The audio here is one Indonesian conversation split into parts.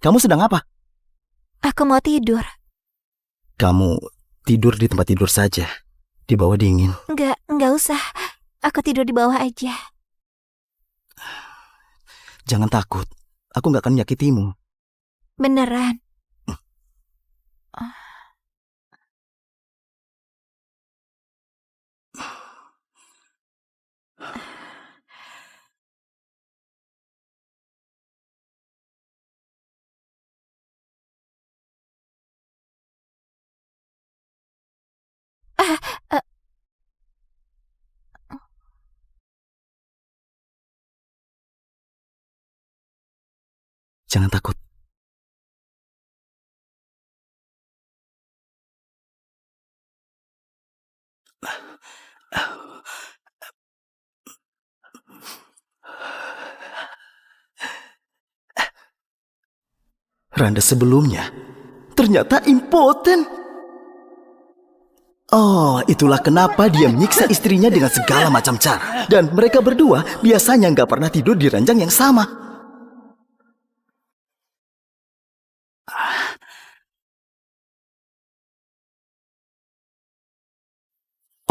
Kamu sedang apa? Aku mau tidur. Kamu tidur di tempat tidur saja. Di bawah dingin. Enggak usah. Aku tidur di bawah aja. Jangan takut. Aku nggak akan menyakitimu. Beneran. Jangan takut. Randa sebelumnya ternyata impoten. Oh, itulah kenapa dia menyiksa istrinya dengan segala macam cara. Dan mereka berdua biasanya nggak pernah tidur di ranjang yang sama.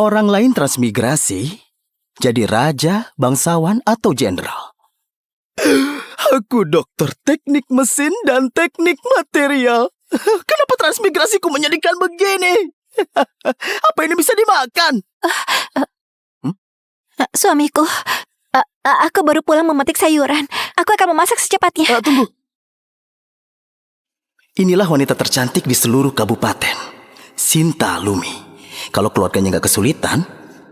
Orang lain transmigrasi, jadi raja, bangsawan, atau jenderal. Aku dokter teknik mesin dan teknik material. Kenapa transmigrasiku menyedihkan begini? Apa ini bisa dimakan? Suamiku, aku baru pulang memetik sayuran. Aku akan memasak secepatnya. Tunggu. Inilah wanita tercantik di seluruh kabupaten, Sinta Lumi. Kalau keluarganya nggak kesulitan,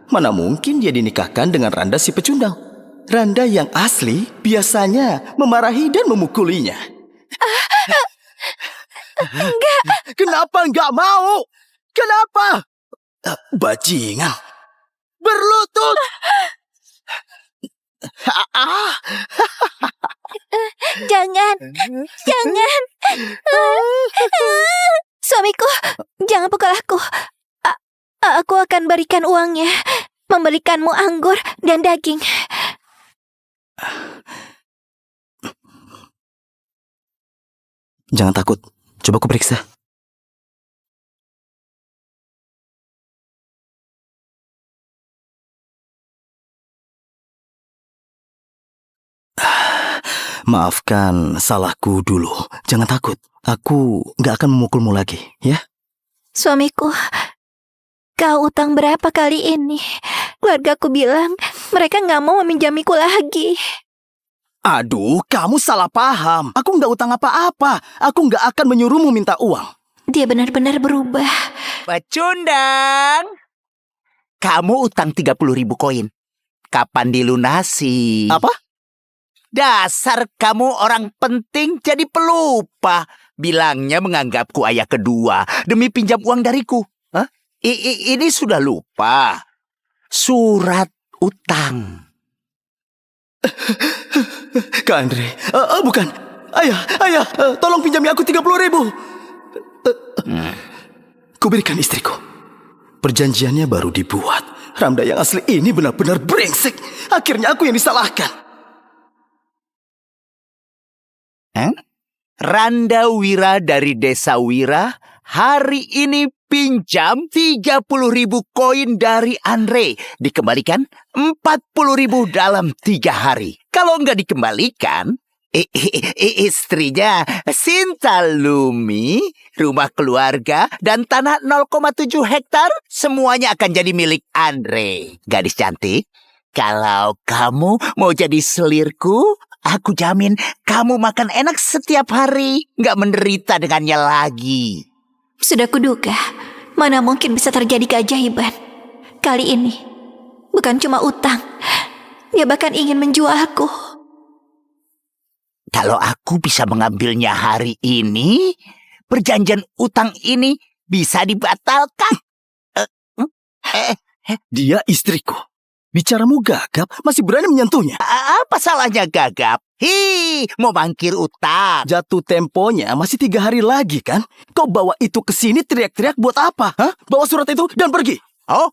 mana mungkin dia dinikahkan dengan Randa si pecundang. Randa yang asli biasanya memarahi dan memukulinya. Enggak. Kenapa nggak mau? Kenapa? Bajingan. Berlutut. Jangan. Suamiku, jangan pukul aku. Aku akan berikan uangnya, membelikanmu anggur dan daging. Jangan takut, coba aku periksa. Maafkan salahku dulu. Jangan takut, aku gak akan memukulmu lagi, ya? Suamiku, kau utang berapa kali ini? Keluargaku bilang mereka gak mau meminjamiku lagi. Aduh, kamu salah paham. Aku gak utang apa-apa. Aku gak akan menyuruhmu minta uang. Dia benar-benar berubah. Pecundang, kamu utang 30.000 koin. Kapan dilunasi? Apa? Dasar kamu orang penting jadi pelupa. Bilangnya menganggapku ayah kedua demi pinjam uang dariku. Hah? Ini sudah lupa. Surat utang. Kak Andre, bukan. Ayah, tolong pinjami aku 30.000. Kuberikan istriku. Perjanjiannya baru dibuat. Ramda yang asli ini benar-benar brengsek. Akhirnya aku yang disalahkan. Randa Wira dari Desa Wira hari ini pinjam 30.000 koin dari Andre. Dikembalikan 40.000 dalam 3 hari. Kalau nggak dikembalikan, istrinya Sinta Lumi, rumah keluarga, dan tanah 0,7 hektar semuanya akan jadi milik Andre. Gadis cantik, kalau kamu mau jadi selirku, aku jamin kamu makan enak setiap hari, nggak menderita dengannya lagi. Sudah kuduga, mana mungkin bisa terjadi keajaiban. Kali ini, bukan cuma utang, dia bahkan ingin menjualku. Kalau aku bisa mengambilnya hari ini, perjanjian utang ini bisa dibatalkan. Dia istriku. Bicaramu gagap, masih berani menyentuhnya. Apa salahnya gagap? Mau mangkir utang. Jatuh temponya masih 3 hari lagi kan? Kau bawa itu ke sini teriak-teriak buat apa? Hah? Bawa surat itu dan pergi. Oh,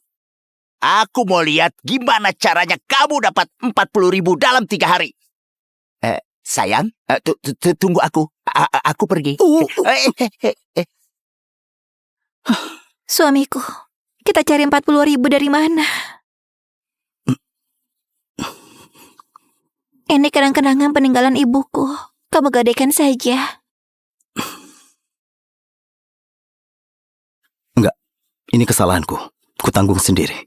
aku mau lihat gimana caranya kamu dapat 40.000 dalam 3 hari. Sayang, tunggu aku. Aku pergi. Suamiku, kita cari 40.000 dari mana? Ini kenang-kenangan peninggalan ibuku. Kamu gadaikan saja. Enggak, ini kesalahanku. Kutanggung sendiri.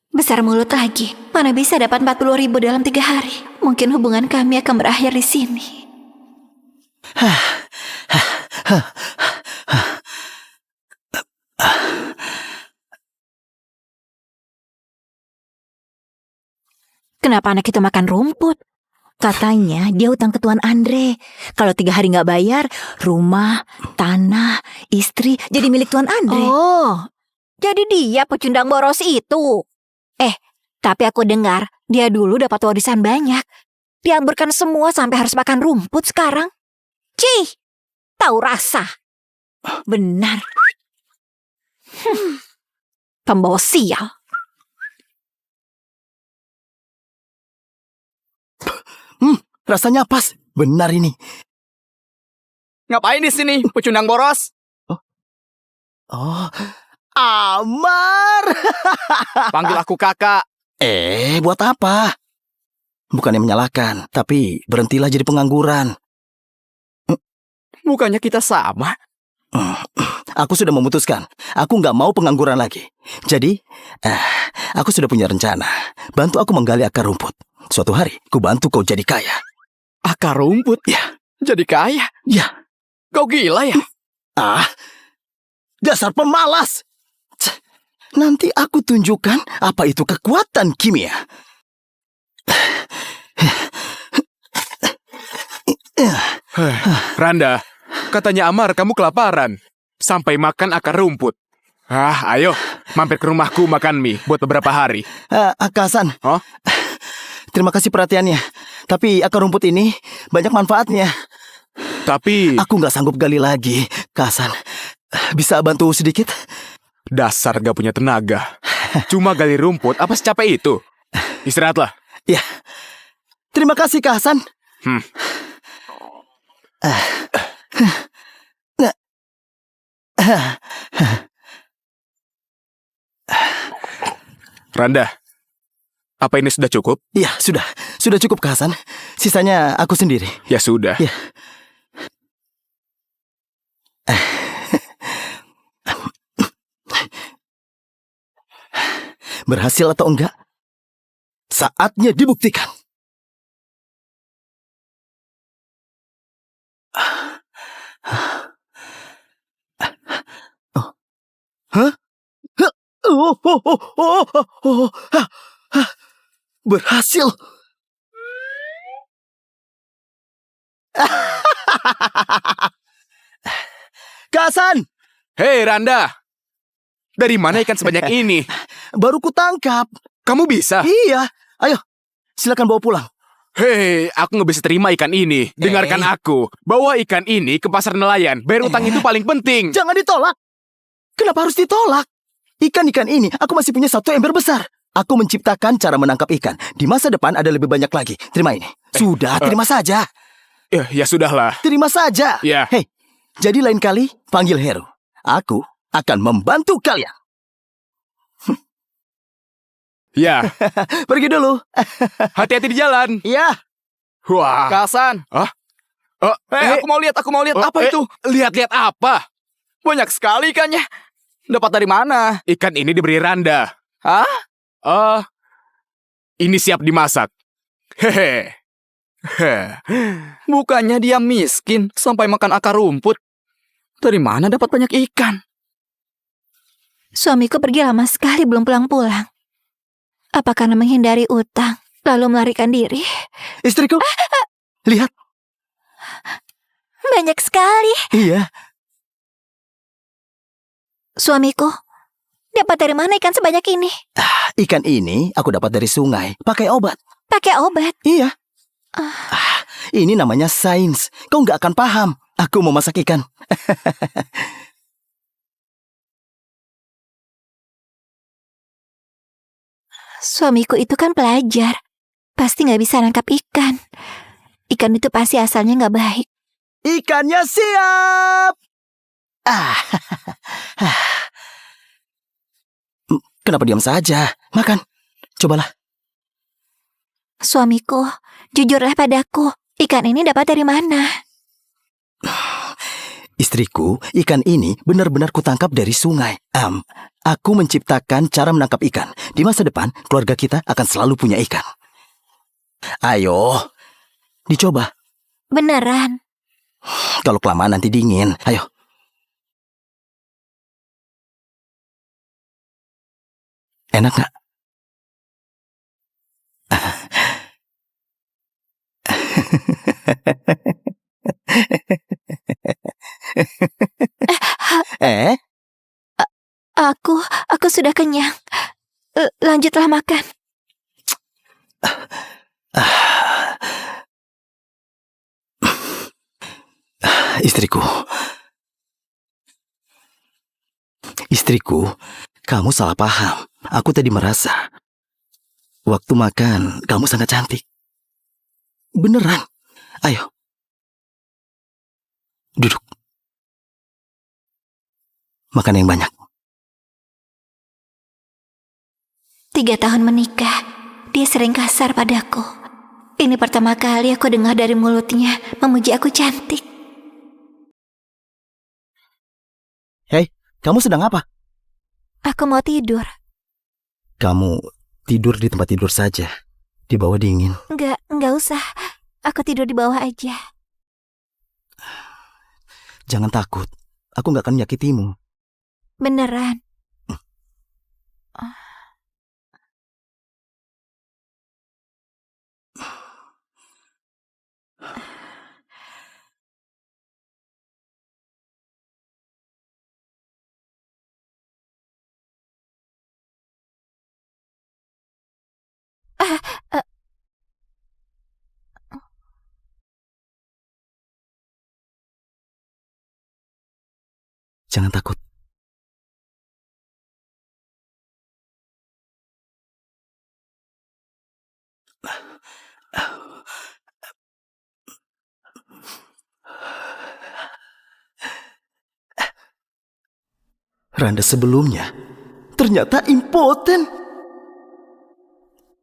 Besar mulut lagi. Mana bisa dapat 40.000 dalam 3 hari? Mungkin hubungan kami akan berakhir di sini. Kenapa anak itu makan rumput? Katanya dia utang ke Tuan Andre. Kalau 3 hari nggak bayar, rumah, tanah, istri jadi milik Tuan Andre. Oh, jadi dia pecundang boros itu. Tapi aku dengar dia dulu dapat warisan banyak. Dihamburkan semua sampai harus makan rumput sekarang. Cih, tahu rasa. Benar. Pembawa sial. Rasanya pas. Benar ini. Ngapain di sini, pecundang boros? Oh, Amar. Panggil aku kakak. Buat apa? Bukannya menyalahkan, tapi berhentilah jadi pengangguran. Bukannya kita sama? Aku sudah memutuskan. Aku nggak mau pengangguran lagi. Jadi, aku sudah punya rencana. Bantu aku menggali akar rumput. Suatu hari, ku bantu kau jadi kaya. Akar rumput? Ya. Jadi kaya? Ya. Kau gila ya? Dasar pemalas. Nanti aku tunjukkan apa itu kekuatan kimia. Randa, katanya Amar kamu kelaparan. Sampai makan akar rumput. Ayo, mampir ke rumahku makan mie buat beberapa hari. Hasan. Oh? Terima kasih perhatiannya. Tapi akar rumput ini banyak manfaatnya. Tapi... Aku nggak sanggup gali lagi, Hasan. Bisa bantu sedikit? Dasar gak punya tenaga. Cuma gali rumput, apa secapek itu? Istirahatlah. Ya. Terima kasih, Hasan. Randa, apa ini sudah cukup? Ya, sudah. Sudah cukup, Hasan. Sisanya aku sendiri. Ya sudah. Ya. Berhasil atau enggak? Saatnya dibuktikan. Hah? Berhasil. Hasan! Hei Randa, dari mana ikan sebanyak ini? Baru kutangkap. Kamu bisa? Iya. Ayo, silakan bawa pulang. Hei, aku nggak bisa terima ikan ini. Dengarkan aku. Bawa ikan ini ke pasar nelayan. Bayar utang itu paling penting. Jangan ditolak. Kenapa harus ditolak? Ikan-ikan ini, aku masih punya 1 ember besar. Aku menciptakan cara menangkap ikan. Di masa depan ada lebih banyak lagi. Terima ini. Sudah, terima saja. Ya sudahlah. Terima saja. Ya. Hei, jadi lain kali panggil Heru. Aku akan membantu kalian. Ya. Pergi dulu. Hati-hati di jalan. Iya. Wah. Hasan. Aku mau lihat. Apa itu? Lihat-lihat apa? Banyak sekali ikannya. Dapat dari mana? Ikan ini diberi Randa. Hah? Ini siap dimasak. Hehe. Bukannya dia miskin sampai makan akar rumput. Dari mana dapat banyak ikan? Suamiku pergi lama sekali belum pulang-pulang. Apa karena menghindari utang, lalu melarikan diri? Istriku, lihat. Banyak sekali. Iya. Suamiku, dapat dari mana ikan sebanyak ini? Ikan ini aku dapat dari sungai, pakai obat. Pakai obat? Iya. Ini namanya sains. Kau nggak akan paham. Aku mau masak ikan. Suamiku itu kan pelajar. Pasti nggak bisa nangkap ikan. Ikan itu pasti asalnya nggak baik. Ikannya siap. Kenapa diam saja? Makan. Cobalah. Suamiku, jujurlah padaku. Ikan ini dapat dari mana? Istriku, ikan ini benar-benar kutangkap dari sungai. Aku menciptakan cara menangkap ikan. Di masa depan, keluarga kita akan selalu punya ikan. Ayo, dicoba. Beneran. Kalau kelamaan nanti dingin. Ayo. Enak nggak? Eh? Aku sudah kenyang. Lanjutlah makan. Istriku. Istriku, kamu salah paham. Aku tadi merasa waktu makan kamu sangat cantik. Beneran. Ayo. Duduk. Makan yang banyak. 3 tahun menikah, dia sering kasar padaku. Ini pertama kali aku dengar dari mulutnya memuji aku cantik. Hei, kamu sedang apa? Aku mau tidur. Kamu tidur di tempat tidur saja. Di bawah dingin. Enggak usah. Aku tidur di bawah aja. Jangan takut. Aku nggak akan menyakitimu. Beneran. Jangan takut. Randa sebelumnya ternyata impoten.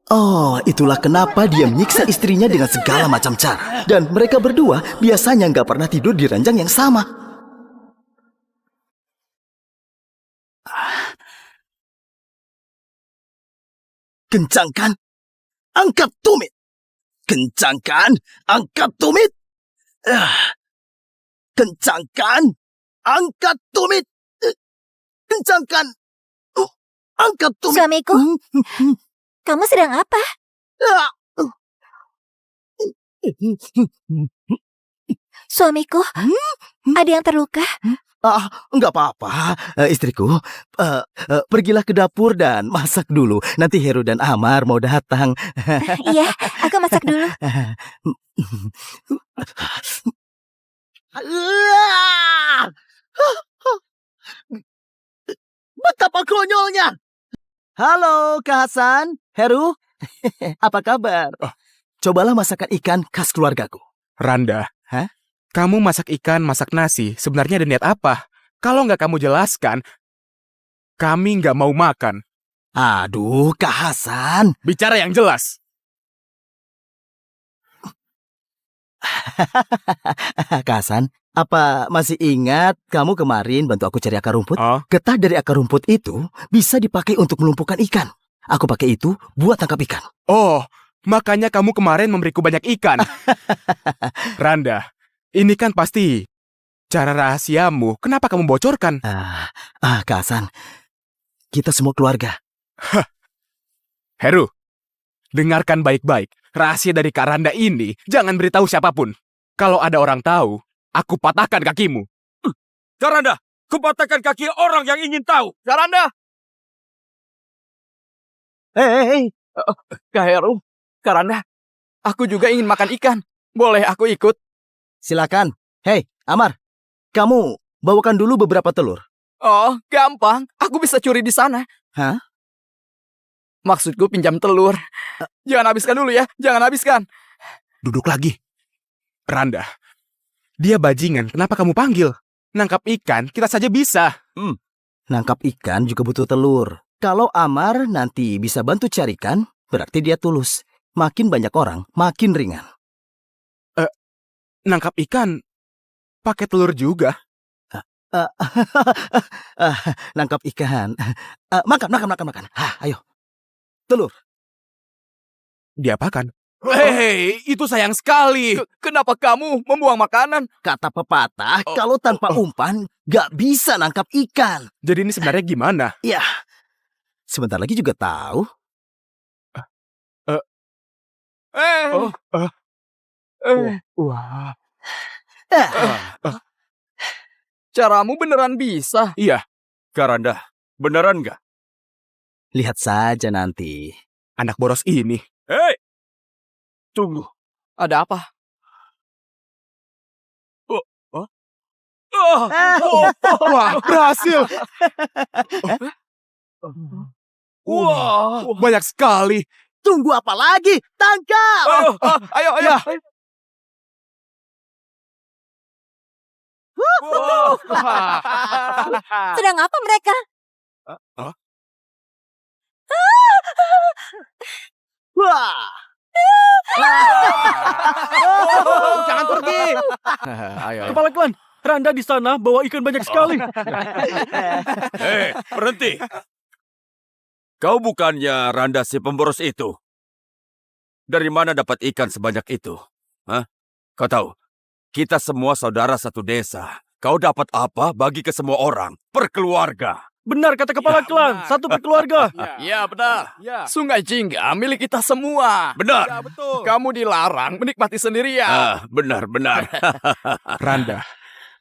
Oh, itulah kenapa dia menyiksa istrinya dengan segala macam cara. Dan mereka berdua biasanya nggak pernah tidur di ranjang yang sama. Kencangkan, angkat tumit. Kencangkan, angkat tumit. Kencangkan, angkat tumit. Kencangkan, angkat tumit. Suamiku, kamu sedang apa? Suamiku, ada yang terluka? Enggak apa-apa, istriku. Pergilah ke dapur dan masak dulu. Nanti Heru dan Amar mau datang. Iya, aku masak dulu. Betapa konyolnya. Halo, Kak Hasan, Heru. Apa kabar? Cobalah masakan ikan khas keluargaku. Randa, Hah? kamu masak ikan, masak nasi, sebenarnya ada niat apa? Kalau nggak kamu jelaskan, kami nggak mau makan. Aduh, Kak Hasan. Bicara yang jelas. Kak Hasan, apa masih ingat kamu kemarin bantu aku cari akar rumput? Oh, Getah dari akar rumput itu bisa dipakai untuk melumpuhkan ikan. Aku pakai itu buat tangkap ikan. oh, makanya kamu kemarin memberiku banyak ikan. Randa, ini kan pasti cara rahasiamu. Kenapa kamu bocorkan? Kak Hasan, kita semua keluarga. Heru, dengarkan baik-baik. Rahasia dari Kak Randa ini jangan beritahu siapapun. Kalau ada orang tahu, aku patahkan kakimu. Kak Randa, kupatahkan kaki orang yang ingin tahu. Kak Randa. Hei, Kak Heru, Kak Randa, aku juga ingin makan ikan. Boleh aku ikut? silakan. Hei, Amar, kamu bawakan dulu beberapa telur. Oh, gampang. Aku bisa curi di sana. Hah? Maksudku pinjam telur. Jangan habiskan dulu ya, jangan habiskan. Duduk lagi. Randa, dia bajingan, kenapa kamu panggil? Nangkap ikan, kita saja bisa. Nangkap ikan juga butuh telur. Kalau Amar nanti bisa bantu carikan, berarti dia tulus. Makin banyak orang, makin ringan. Nangkap ikan, pakai telur juga. Nangkap ikan. Makan. Ayo. Telur. Diapakan? Hei, itu sayang sekali. Kenapa kamu membuang makanan? Kata pepatah, kalau tanpa umpan, gak bisa nangkap ikan. Jadi ini sebenarnya gimana? Ya, sebentar lagi juga tahu. Wah. Caramu beneran bisa. Iya, Karanda, beneran nggak? Lihat saja nanti. anak boros ini. Hei! Tunggu. Ada apa? Wah, berhasil. Wah! Banyak sekali. Tunggu apa lagi? Tangkap! Ayo. Ya. Sedang apa mereka? Wah! Jangan pergi. Ayo. Kepala klan, Randa di sana bawa ikan banyak sekali. Hei, berhenti. Kau bukannya Randa si pemboros itu? Dari mana dapat ikan sebanyak itu? Hah? Kau tahu, kita semua saudara satu desa. Kau dapat apa bagi ke semua orang? Per keluarga. Benar kata kepala klan, satu per keluarga. Ya benar. Sungai Jingga milik kita semua. Benar. Betul. Kamu dilarang menikmati sendirian. Benar. Randa,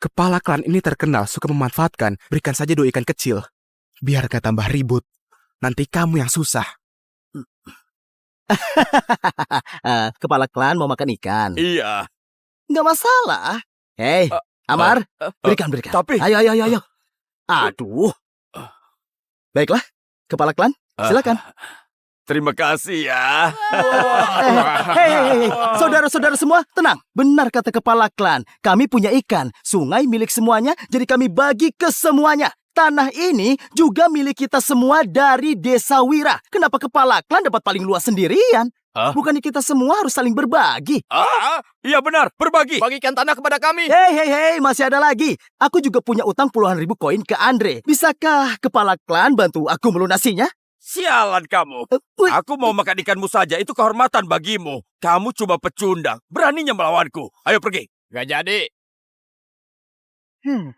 kepala klan ini terkenal suka memanfaatkan. Berikan saja 2 ikan kecil. Biar gak tambah ribut. Nanti kamu yang susah. Kepala klan mau makan ikan. Iya. Nggak masalah. Hei, Amar, berikan. Tapi- Ayo. Aduh. Baiklah, kepala klan, silakan. Terima kasih ya. Hei, saudara-saudara semua, tenang. Benar kata kepala klan, kami punya ikan. Sungai milik semuanya, jadi kami bagi ke semuanya. Tanah ini juga milik kita semua dari Desa Wira. Kenapa kepala klan dapat paling luas sendirian? Hah? Bukannya kita semua harus saling berbagi? Iya benar, berbagi. Bagikan tanah kepada kami. Hei, masih ada lagi. Aku juga punya utang puluhan ribu koin ke Andre. Bisakah kepala klan bantu aku melunasinya? Sialan kamu. Wih, Aku mau makan ikanmu saja, itu kehormatan bagimu. Kamu cuma pecundang, beraninya melawanku. Ayo pergi. Gak jadi.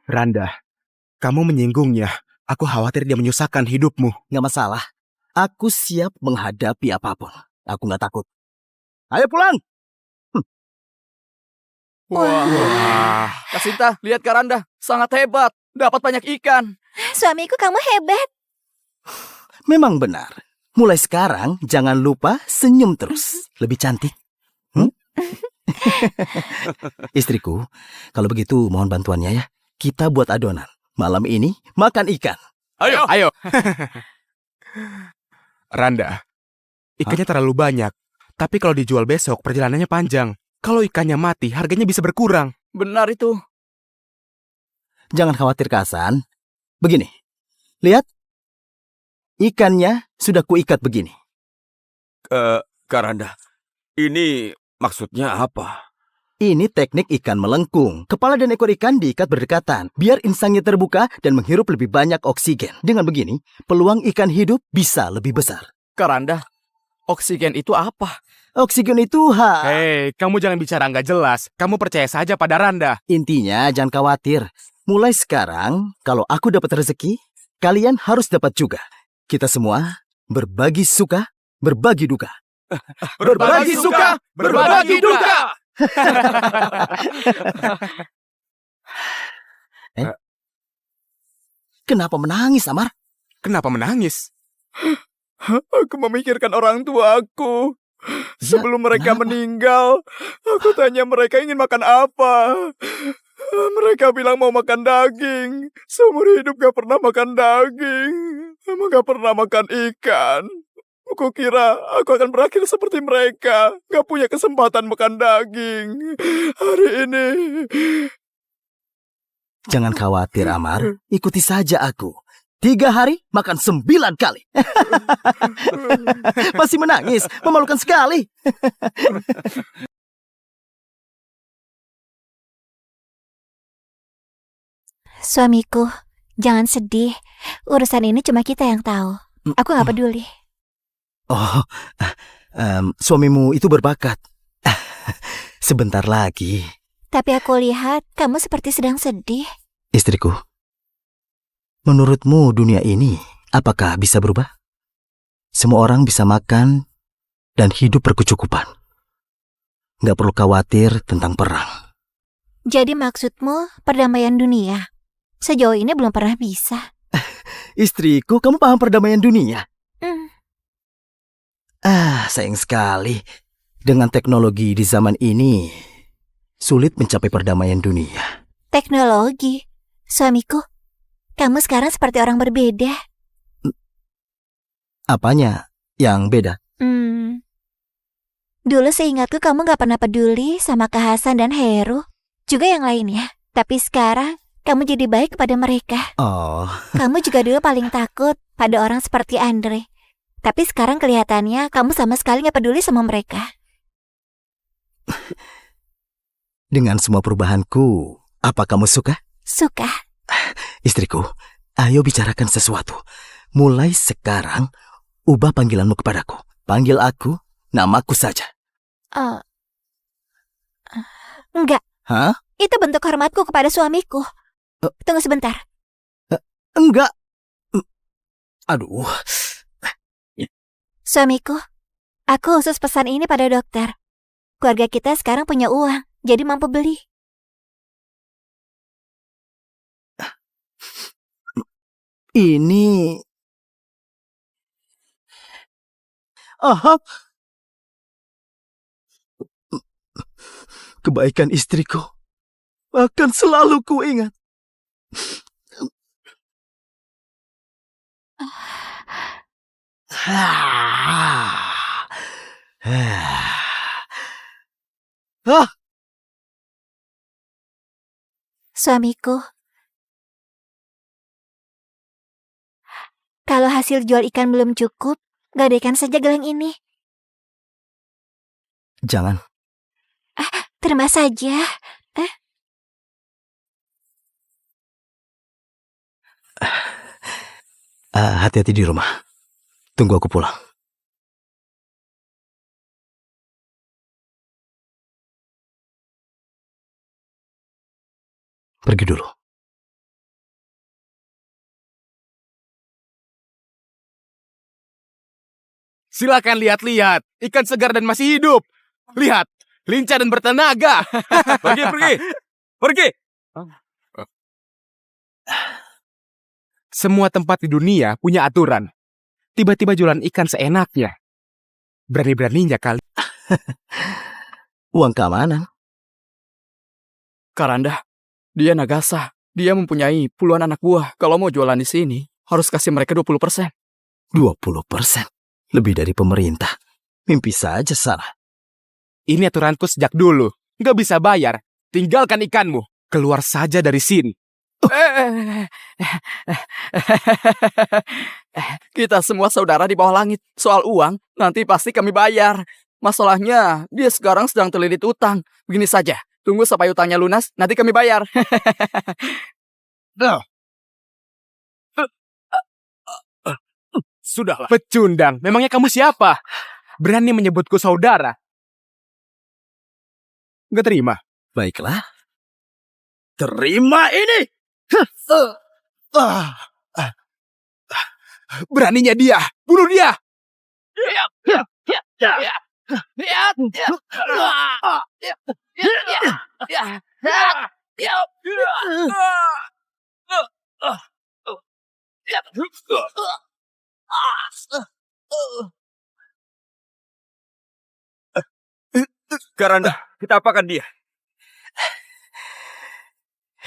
Randa, kamu menyinggungnya. Aku khawatir dia menyusahkan hidupmu. nggak masalah. Aku siap menghadapi apapun. Aku nggak takut. Ayo pulang. Wah. Kasinta, lihat Karanda. Sangat hebat. Dapat banyak ikan. Suamiku kamu hebat. Memang benar. Mulai sekarang jangan lupa senyum terus. Lebih cantik. Istriku, kalau begitu mohon bantuannya ya. Kita buat adonan. Malam ini makan ikan. Ayo. Randa, ikannya terlalu banyak. Tapi kalau dijual besok, perjalanannya panjang. Kalau ikannya mati, harganya bisa berkurang. Benar itu. Jangan khawatir Kasan. Begini. Lihat. Ikannya sudah kuikat begini. Karanda, ini maksudnya apa? Ini teknik ikan melengkung. Kepala dan ekor ikan diikat berdekatan, biar insangnya terbuka dan menghirup lebih banyak oksigen. Dengan begini, peluang ikan hidup bisa lebih besar. Karanda, oksigen itu apa? Oksigen itu Hei, kamu jangan bicara nggak jelas. Kamu percaya saja pada Randa. Intinya jangan khawatir. Mulai sekarang, kalau aku dapat rezeki, kalian harus dapat juga. Kita semua berbagi suka, berbagi duka. Berbagi suka, berbagi duka. Kenapa menangis, Amar? Kenapa menangis? Aku memikirkan orang tuaku. Sebelum mereka kenapa? meninggal, aku tanya mereka ingin makan apa. Mereka bilang mau makan daging. Seumur hidup gak pernah makan daging. Emang gak pernah makan ikan. Kukira aku akan berakhir seperti mereka. Gak punya kesempatan makan daging. Hari ini. Jangan khawatir, Amar. Ikuti saja aku. 3 hari makan 9 kali. Masih menangis, memalukan sekali. Suamiku, jangan sedih. Urusan ini cuma kita yang tahu. Aku gak peduli. Oh, suamimu itu berbakat. Sebentar lagi. Tapi aku lihat kamu seperti sedang sedih. Istriku, menurutmu dunia ini apakah bisa berubah? Semua orang bisa makan dan hidup berkecukupan. Gak perlu khawatir tentang perang. Jadi maksudmu perdamaian dunia? Sejauh ini belum pernah bisa. Istriku, kamu paham perdamaian dunia? Hmm. Sayang sekali. Dengan teknologi di zaman ini, sulit mencapai perdamaian dunia. Teknologi? Suamiku, kamu sekarang seperti orang berbeda. Apanya yang beda? Dulu seingatku kamu gak pernah peduli sama Kak Hasan dan Heru. Juga yang lainnya. Tapi sekarang, kamu jadi baik kepada mereka. Oh, Kamu juga dulu paling takut pada orang seperti Andre. Tapi sekarang kelihatannya kamu sama sekali gak peduli sama mereka. dengan semua perubahanku, apa kamu suka? Suka. Istriku, ayo bicarakan sesuatu. Mulai sekarang, ubah panggilanmu kepadaku. Panggil aku, namaku saja. Enggak. Hah? Itu bentuk hormatku kepada suamiku. Tunggu sebentar. Enggak. Aduh. Suamiku, aku khusus pesan ini pada dokter. Keluarga kita sekarang punya uang, jadi mampu beli. Ini... Aha. Kebaikan istriku akan selalu kuingat. Suamiku, kalau hasil jual ikan belum cukup, gadaikan saja gelang ini. Jangan. Terima saja. Hati-hati di rumah. Tunggu aku pulang. Pergi dulu. Silakan lihat-lihat, ikan segar dan masih hidup. Lihat, lincah dan bertenaga. Pergi! Semua tempat di dunia punya aturan. Tiba-tiba jualan ikan seenaknya. Berani-beraninya kali. Uang keamanan. Karanda, dia Nagasa. Dia mempunyai puluhan anak buah. Kalau mau jualan di sini, harus kasih mereka 20%. 20%. Lebih dari pemerintah. Mimpi saja salah. Ini aturanku sejak dulu. Nggak bisa bayar. Tinggalkan ikanmu. Keluar saja dari sini. Kita semua saudara di bawah langit. Soal uang, nanti pasti kami bayar. Masalahnya, dia sekarang sedang terlilit utang. Begini saja, tunggu sampai utangnya lunas, nanti kami bayar. Sudahlah. Pecundang, memangnya kamu siapa? Berani menyebutku saudara? Nggak terima? Baiklah. Terima ini! Beraninya dia! Bunuh dia! Karanda, kita apakan dia?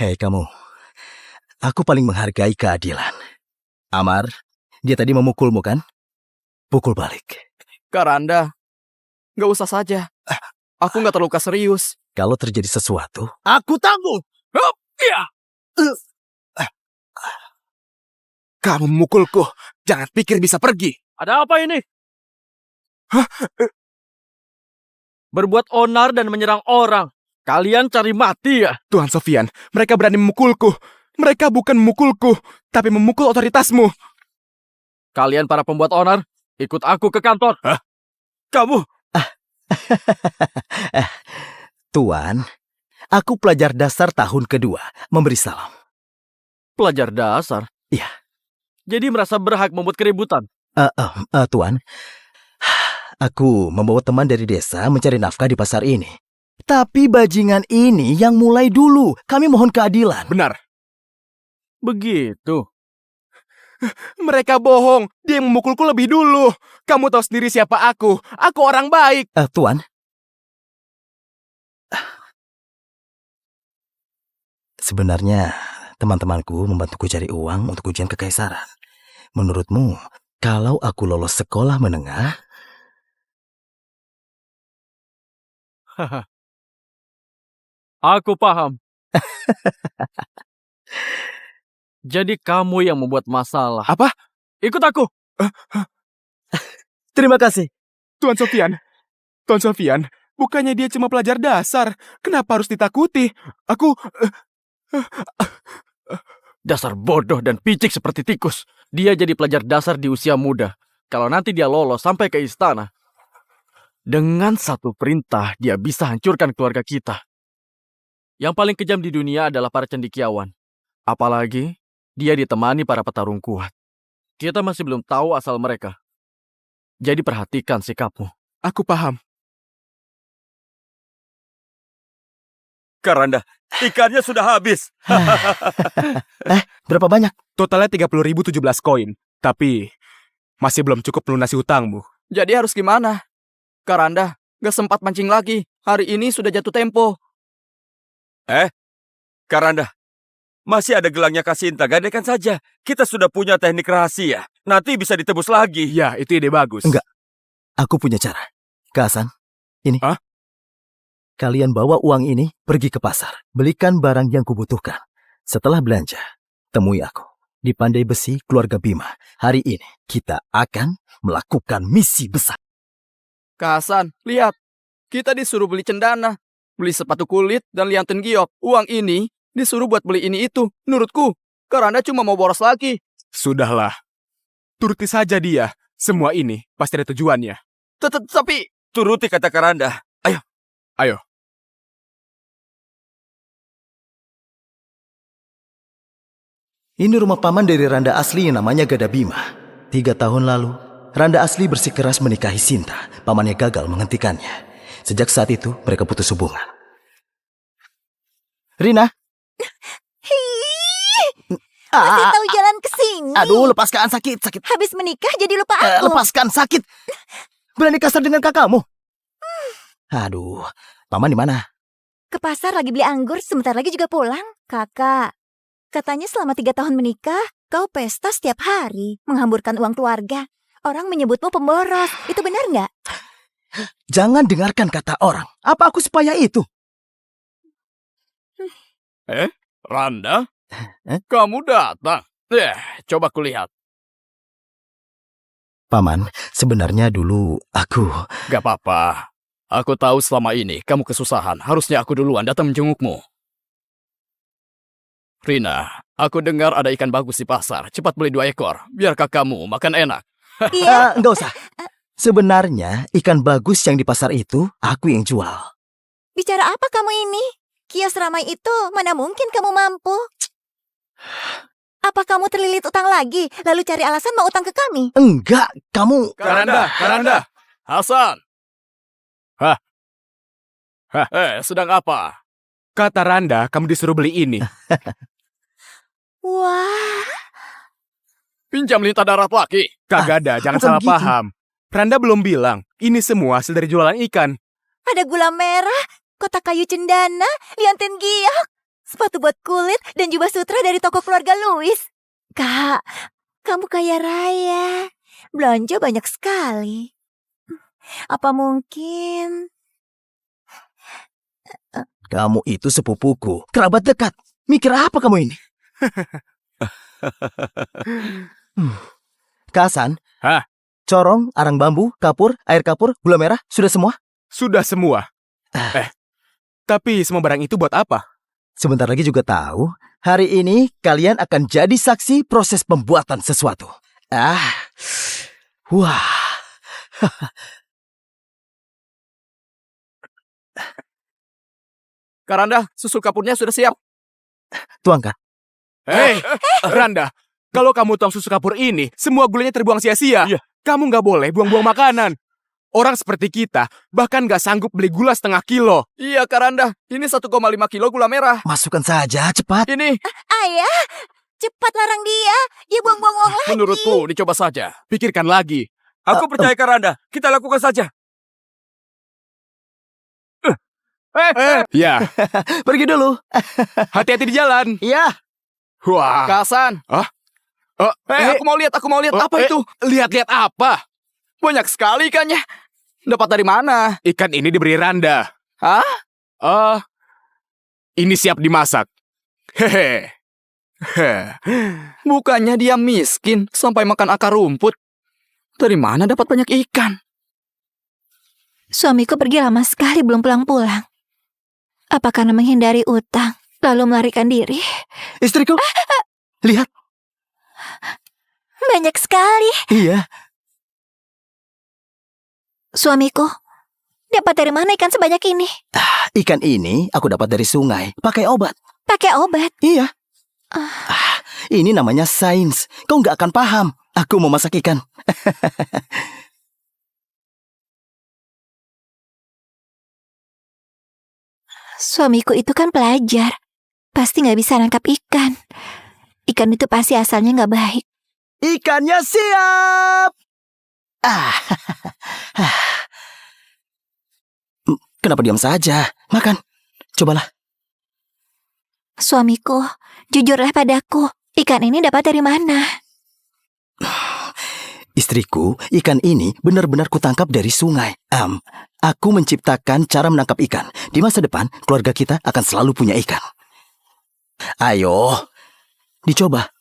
Hei kamu. Aku paling menghargai keadilan. Amar, dia tadi memukulmu kan? pukul balik. Kak Randa, nggak usah saja. Aku nggak terluka serius. Kalau terjadi sesuatu, Aku tangguh. Hup, ya. Kamu memukulku. Jangan pikir bisa pergi. Ada apa ini? Berbuat onar dan menyerang orang. Kalian cari mati ya? Tuan Sofian, mereka berani memukulku. Mereka bukan memukulku, tapi memukul otoritasmu. Kalian para pembuat onar, ikut aku ke kantor. Kamu, Tuan, aku pelajar dasar tahun kedua, memberi salam. Pelajar dasar? Iya. Jadi merasa berhak membuat keributan? Tuan, aku membawa teman dari desa mencari nafkah di pasar ini. Tapi bajingan ini yang mulai dulu. Kami mohon keadilan. Benar. Begitu. Mereka bohong. Dia yang memukulku lebih dulu. Kamu tahu sendiri siapa aku. Aku orang baik. Tuan, sebenarnya teman-temanku membantuku cari uang untuk ujian kekaisaran. Menurutmu, kalau aku lolos sekolah menengah, Aku paham. Jadi kamu yang membuat masalah. Apa? Ikut aku. terima kasih. Tuan Sofian, bukannya dia cuma pelajar dasar. Kenapa harus ditakuti? Aku... Dasar bodoh dan picik seperti tikus. Dia jadi pelajar dasar di usia muda. Kalau nanti dia lolos sampai ke istana, dengan satu perintah dia bisa hancurkan keluarga kita. Yang paling kejam di dunia adalah para cendekiawan. Apalagi dia ditemani para petarung kuat. Kita masih belum tahu asal mereka. Jadi perhatikan sikapmu. Aku paham. Kak Randa, ikannya sudah habis. Berapa banyak? Totalnya 30.017 koin. Tapi masih belum cukup melunasi hutangmu. Jadi harus gimana? Kak Randa, nggak sempat mancing lagi. Hari ini sudah jatuh tempo. Kak Randa, masih ada gelangnya Kasinta, gadekan saja. Kita sudah punya teknik rahasia. Nanti bisa ditebus lagi. Ya, itu ide bagus. Enggak. Aku punya cara. Kak Hasan, ini. Hah? Kalian bawa uang ini pergi ke pasar. Belikan barang yang kubutuhkan. Setelah belanja, temui aku di Pandai Besi Keluarga Bima. Hari ini kita akan melakukan misi besar. Kak Hasan, lihat. Kita disuruh beli cendana, beli sepatu kulit, dan lianten giok. Uang ini disuruh buat beli ini itu. Menurutku, Kak Randa cuma mau boros lagi. Sudahlah. Turuti saja dia. Semua ini pasti ada tujuannya. Tapi... Turuti kata Kak Randa. Ayo. Ini rumah paman dari Randa asli yang namanya Gada Bima. 3 tahun lalu, Randa asli bersikeras menikahi Sinta. Pamannya gagal menghentikannya. Sejak saat itu, mereka putus hubungan. Rina? Masih tahu jalan ke sini. Aduh, lepaskan, sakit. Habis menikah jadi lupa aku. Lepaskan, sakit. Berani kasar dengan kakakmu. Aduh, paman di mana? Ke pasar lagi beli anggur, sebentar lagi juga pulang. Kakak, katanya selama 3 tahun menikah, kau pesta setiap hari, menghamburkan uang keluarga. Orang menyebutmu pemboros, itu benar nggak? Jangan dengarkan kata orang. Apa aku supaya itu? Randa? Kamu datang? Coba kulihat. Paman, sebenarnya dulu aku... Gak apa-apa. Aku tahu selama ini kamu kesusahan. Harusnya aku duluan datang menjengukmu. Rina, aku dengar ada ikan bagus di pasar. Cepat beli 2 ekor, biar kakakmu makan enak. Iya. Nggak usah. Sebenarnya ikan bagus yang di pasar itu aku yang jual. Bicara apa kamu ini? Kios ramai itu, mana mungkin kamu mampu? Apa kamu terlilit utang lagi, lalu cari alasan mau utang ke kami? Enggak, kamu... Kak Randa. Hasan. Sedang apa? Kata Randa, kamu disuruh beli ini. Wah, Pinjam lintah darat lagi. Kagak ada, jangan bukan salah gitu. paham. Randa belum bilang, ini semua hasil dari jualan ikan. ada gula merah, kotak kayu cendana, lianten giok, sepatu buat kulit, dan jubah sutra dari toko keluarga Louis. Kak, kamu kaya raya. belanja banyak sekali. Apa mungkin... Kamu itu sepupuku, kerabat dekat. Mikir apa kamu ini? Kasan? Hah? Corong, arang bambu, kapur, air kapur, gula merah, sudah semua? Sudah semua. Tapi semua barang itu buat apa? Sebentar lagi juga tahu. Hari ini kalian akan jadi saksi proses pembuatan sesuatu. Wah. Karanda, susu kapurnya sudah siap. Tuangkan. Hei, Randa, kalau kamu tuang susu kapur ini, semua gulanya terbuang sia-sia. Kamu nggak boleh buang-buang makanan. Orang seperti kita bahkan nggak sanggup beli gula setengah kilo. Iya, Karanda. Ini 1,5 kilo gula merah. Masukkan saja, cepat. Ini. Ayah, cepat larang dia. Dia buang-buang uang lagi. Menurutku, dicoba saja. Pikirkan lagi. Aku percaya Karanda. Kita lakukan saja. Ya, Pergi dulu. hati-hati di jalan. Iya. Wah. Kasan. Aku mau lihat. Apa itu? Lihat-lihat apa? Banyak sekali ikannya. Dapat dari mana? Ikan ini diberi Randa. Hah? Ini siap dimasak. Hehe. Bukannya dia miskin sampai makan akar rumput. Dari mana dapat banyak ikan? Suamiku pergi lama sekali belum pulang-pulang. Apa karena menghindari utang, lalu melarikan diri? Istriku. Lihat. Banyak sekali. Iya. Suamiku, dapat dari mana ikan sebanyak ini? Ikan ini aku dapat dari sungai. Pakai obat. Pakai obat? Iya. Ini namanya sains. Kau nggak akan paham. Aku mau masak ikan. Suamiku itu kan pelajar. Pasti nggak bisa nangkap ikan. Ikan itu pasti asalnya nggak baik. Ikannya siap. Kenapa diam saja? Makan. Cobalah. Suamiku, jujurlah padaku. Ikan ini dapat dari mana? Istriku, ikan ini benar-benar kutangkap dari sungai. Aku menciptakan cara menangkap ikan. Di masa depan, keluarga kita akan selalu punya ikan. Ayo, dicoba.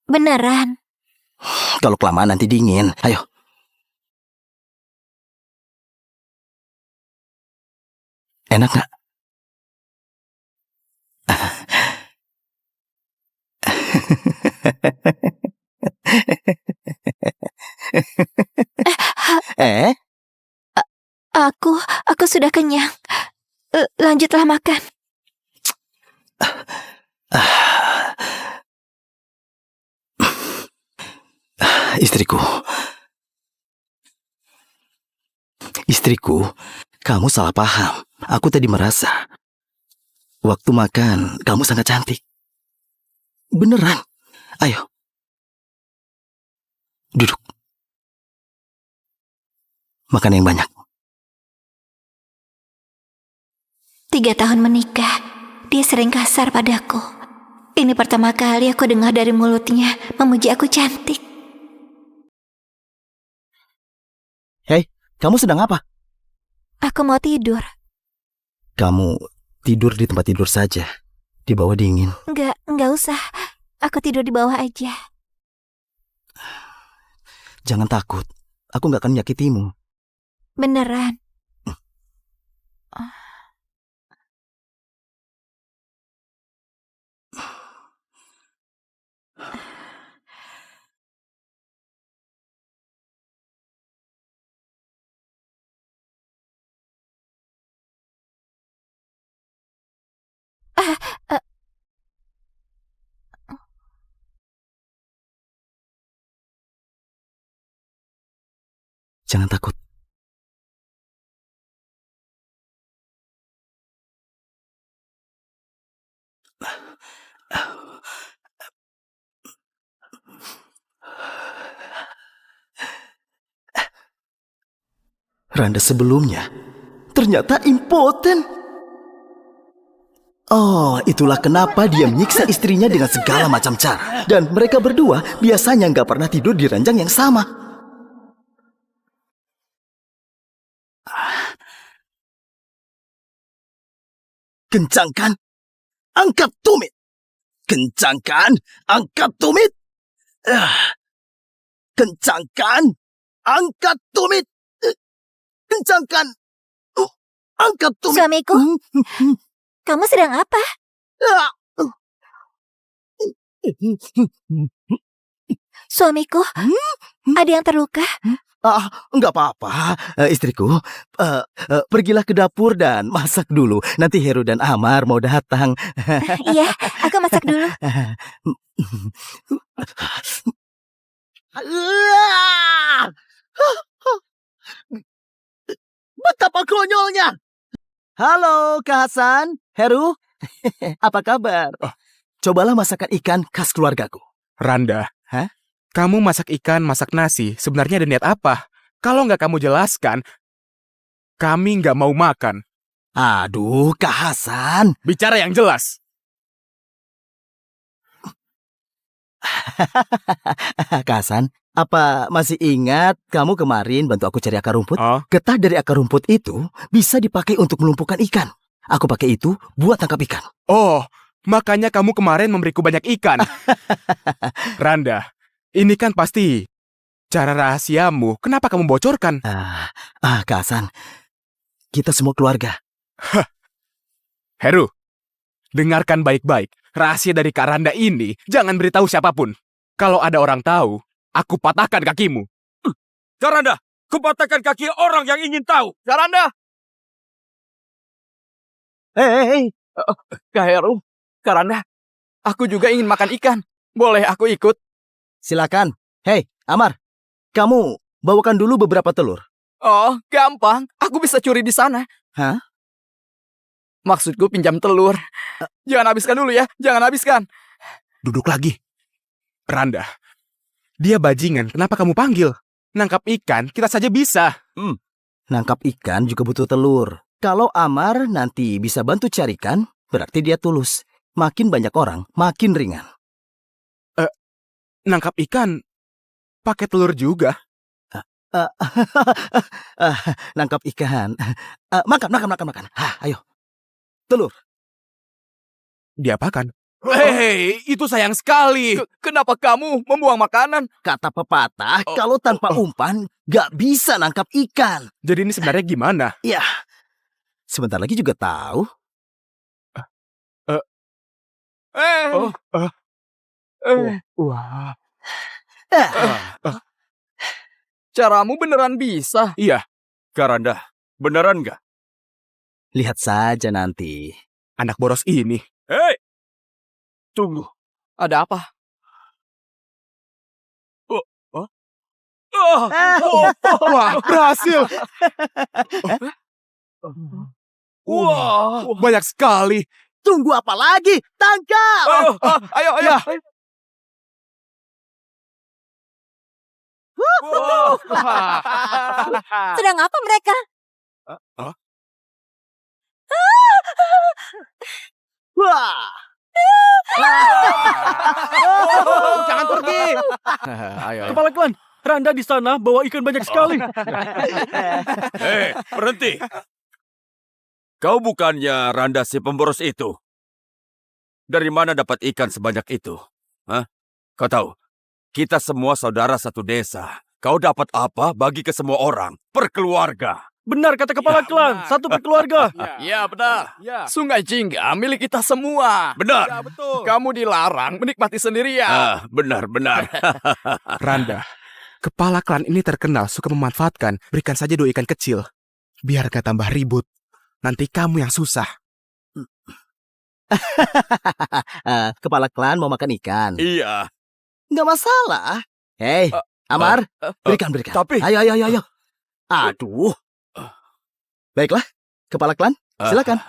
Beneran? Kalau kelamaan nanti dingin. Ayo. Enak nggak? Aku sudah kenyang. Lanjutlah makan. Istriku, kamu salah paham. Aku tadi merasa waktu makan kamu sangat cantik. Beneran. Ayo. Duduk. Makan yang banyak. 3 tahun menikah, dia sering kasar padaku. Ini pertama kali aku dengar dari mulutnya memuji aku cantik. Hei, kamu sedang apa? Aku mau tidur. Kamu tidur di tempat tidur saja. Di bawah dingin. Enggak usah. Aku tidur di bawah aja. Jangan takut. Aku nggak akan menyakitimu. Beneran. Jangan takut. Randa sebelumnya ternyata impoten. Oh, itulah kenapa dia menyiksa istrinya dengan segala macam cara. Dan mereka berdua biasanya nggak pernah tidur di ranjang yang sama. Kencangkan, angkat tumit. Kencangkan, angkat tumit. Kencangkan, angkat tumit. Kencangkan, angkat tumit. Suamiku, kamu sedang apa? Suamiku, ada yang terluka? Enggak apa-apa, istriku. Pergilah ke dapur dan masak dulu. Nanti Heru dan Amar mau datang. Iya, aku masak dulu. Betapa konyolnya. Halo, Kak Hasan, Heru. Apa kabar? Cobalah masakan ikan khas keluargaku. Randa, Hah? kamu masak ikan, masak nasi, sebenarnya ada niat apa? Kalau nggak kamu jelaskan, kami nggak mau makan. Aduh, Kak Hasan. Bicara yang jelas. Kak Hasan, apa masih ingat kamu kemarin bantu aku cari akar rumput? Oh, Getah dari akar rumput itu bisa dipakai untuk melumpuhkan ikan. Aku pakai itu buat tangkap ikan. oh, makanya kamu kemarin memberiku banyak ikan. Randa, ini kan pasti cara rahasiamu. Kenapa kamu bocorkan? Kak Hasan, kita semua keluarga. Heru, dengarkan baik-baik. Rahasia dari Kak Randa ini jangan beritahu siapapun. Kalau ada orang tahu, aku patahkan kakimu. Karanda, kupatahkan kaki orang yang ingin tahu. Karanda, Hei, Kak Heru, Karanda, aku juga ingin makan ikan. Boleh aku ikut? silakan. Hei, Amar, kamu bawakan dulu beberapa telur. Oh, gampang. Aku bisa curi di sana. Hah? Maksudku pinjam telur. Jangan habiskan dulu ya. Jangan habiskan. Duduk lagi. Randa, dia bajingan. Kenapa kamu panggil? Nangkap ikan, kita saja bisa. Nangkap ikan juga butuh telur. Kalau Amar nanti bisa bantu carikan, berarti dia tulus. Makin banyak orang, makin ringan. Nangkap ikan, pakai telur juga. Nangkap ikan. Makan. Ayo. Telur. Diapakan? Hei, itu sayang sekali. Kenapa kamu membuang makanan? Kata pepatah, kalau tanpa umpan, gak bisa nangkap ikan. Jadi ini sebenarnya gimana? Ya, sebentar lagi juga tahu. Wah. Caramu beneran bisa. Iya, Karanda, beneran nggak? Lihat saja nanti. anak boros ini. Hei, tunggu. Ada apa? Wah, berhasil. Wah, banyak sekali. Tunggu apa lagi? Tangkap! Ayo. Sedang apa mereka? Wah! Jangan pergi. Ayo. Kepala klan, Randa di sana bawa ikan banyak sekali. Hei, berhenti. Kau bukannya Randa si pemboros itu? Dari mana dapat ikan sebanyak itu? Hah? Kau tahu, kita semua saudara satu desa. Kau dapat apa bagi ke semua orang? Perkeluarga. Benar kata kepala klan, satu berkeluarga. Ya benar. Sungai Jingga milik kita semua. Benar. Betul. Kamu dilarang menikmati sendirian. Benar. Randa, kepala klan ini terkenal suka memanfaatkan. Berikan saja 2 ikan kecil. Biar gak tambah ribut. Nanti kamu yang susah. Kepala klan mau makan ikan. Iya. Nggak masalah. Hei, Amar, berikan. tapi- Ayo. Aduh. Baiklah, kepala klan, silakan.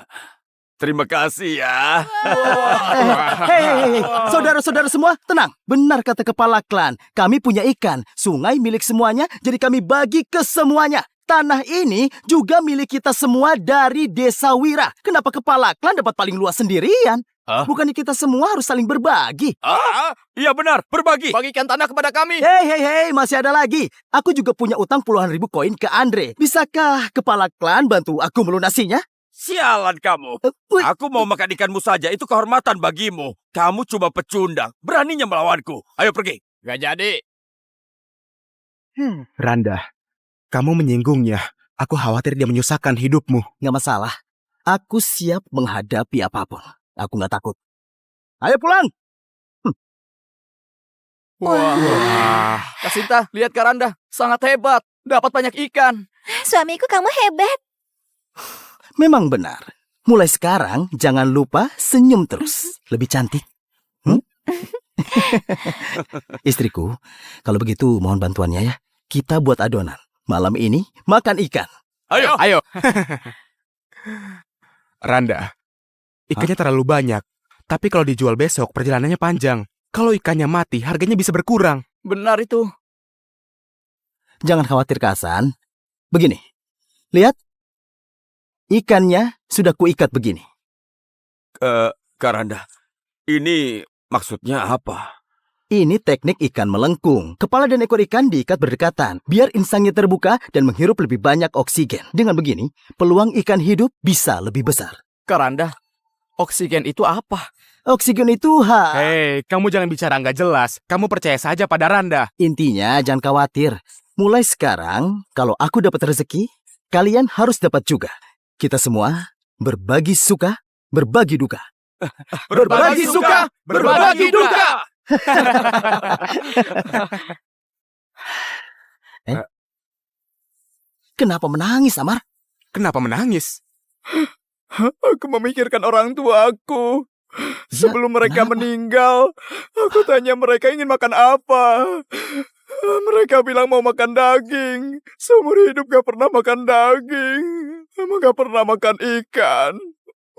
Terima kasih ya. Hei, saudara-saudara semua, tenang. Benar kata kepala klan, kami punya ikan. Sungai milik semuanya, jadi kami bagi ke semuanya. Tanah ini juga milik kita semua dari Desa Wira. Kenapa kepala klan dapat paling luas sendirian? Bukannya kita semua harus saling berbagi? Iya benar, berbagi. Bagikan tanah kepada kami. Hei, masih ada lagi. Aku juga punya utang puluhan ribu koin ke Andre. Bisakah kepala klan bantu aku melunasinya? Sialan kamu. Aku mau makan ikanmu saja, itu kehormatan bagimu. Kamu cuma pecundang, beraninya melawanku. Ayo pergi. Gak jadi. Randa, kamu menyinggungnya. Aku khawatir dia menyusahkan hidupmu. Nggak masalah. Aku siap menghadapi apapun. Aku nggak takut. Ayo pulang. Wah. Kasinta, lihat Karanda. Sangat hebat. Dapat banyak ikan. Suamiku kamu hebat. Memang benar. Mulai sekarang jangan lupa senyum terus. Lebih cantik. Istriku, kalau begitu mohon bantuannya ya. Kita buat adonan. Malam ini makan ikan. Ayo. Randa, ikannya terlalu banyak. Tapi kalau dijual besok, perjalanannya panjang. Kalau ikannya mati, harganya bisa berkurang. Benar itu. Jangan khawatir, Kasan. Begini. Lihat. Ikannya sudah kuikat begini. Karanda, ini maksudnya apa? Ini teknik ikan melengkung. Kepala dan ekor ikan diikat berdekatan, biar insangnya terbuka dan menghirup lebih banyak oksigen. Dengan begini, peluang ikan hidup bisa lebih besar. Karanda, oksigen itu apa? Oksigen itu Hei, kamu jangan bicara nggak jelas. Kamu percaya saja pada Randa. Intinya jangan khawatir. Mulai sekarang, kalau aku dapat rezeki, kalian harus dapat juga. Kita semua berbagi suka, berbagi duka. Berbagi suka, berbagi duka. Kenapa menangis, Amar? Kenapa menangis? Aku memikirkan orang tuaku. Sebelum mereka meninggal, aku tanya mereka ingin makan apa. Mereka bilang mau makan daging. Seumur hidup gak pernah makan daging. Emang gak pernah makan ikan.